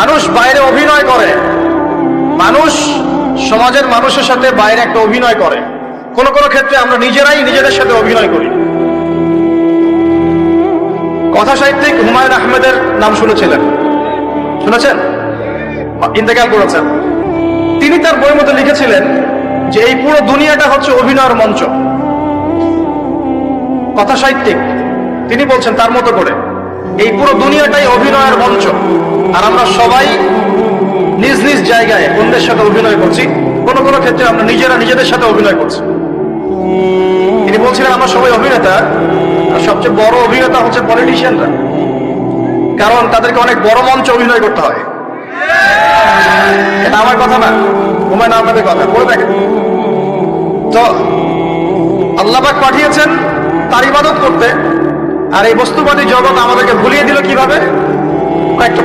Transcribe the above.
মানুষ বাইরে অভিনয় করে, মানুষ সমাজের মানুষের সাথে বাইরে একটা অভিনয় করে। কোন কোন ক্ষেত্রে আমরা নিজেরাই নিজেদের সাথে অভিনয় করি। কথা সাহিত্যিক হুমায়ুন আহমেদের নাম শুনেছিলেন? শুনেছেন? ইন্তেকাল করেছেন। তিনি তার বইয়ের মধ্যে লিখেছিলেন যে এই পুরো দুনিয়াটা হচ্ছে অভিনয়ের মঞ্চ। কথা সাহিত্যিক তিনি বলছেন তার মতো করে এই পুরো দুনিয়াটাই অভিনয়ের মঞ্চ, আর আমরা সবাই নিজ নিজ জায়গায় অন্যের সাথে অভিনয় করছি। কোন কোন ক্ষেত্রে আমরা নিজেরা নিজেদের সাথে অভিনয় করছি। তিনি বলছিলেন আমরা সবাই অভিনেতা, আর সবচেয়ে বড় অভিনেতা হচ্ছে পলিটিশিয়ানরা, কারণ তাদেরকে অনেক বড় মঞ্চে অভিনয় করতে হয়। এটা আমার কথা না, হুমায়ুন আহমেদের কথা, বলে দেখেন তো। আল্লাহ পাক পাঠিয়েছেন তার ইবাদত করতে, আর এই বস্তুবাদী জগৎ আমাদেরকে ভুলিয়ে দিল কিভাবে? কয়েকটা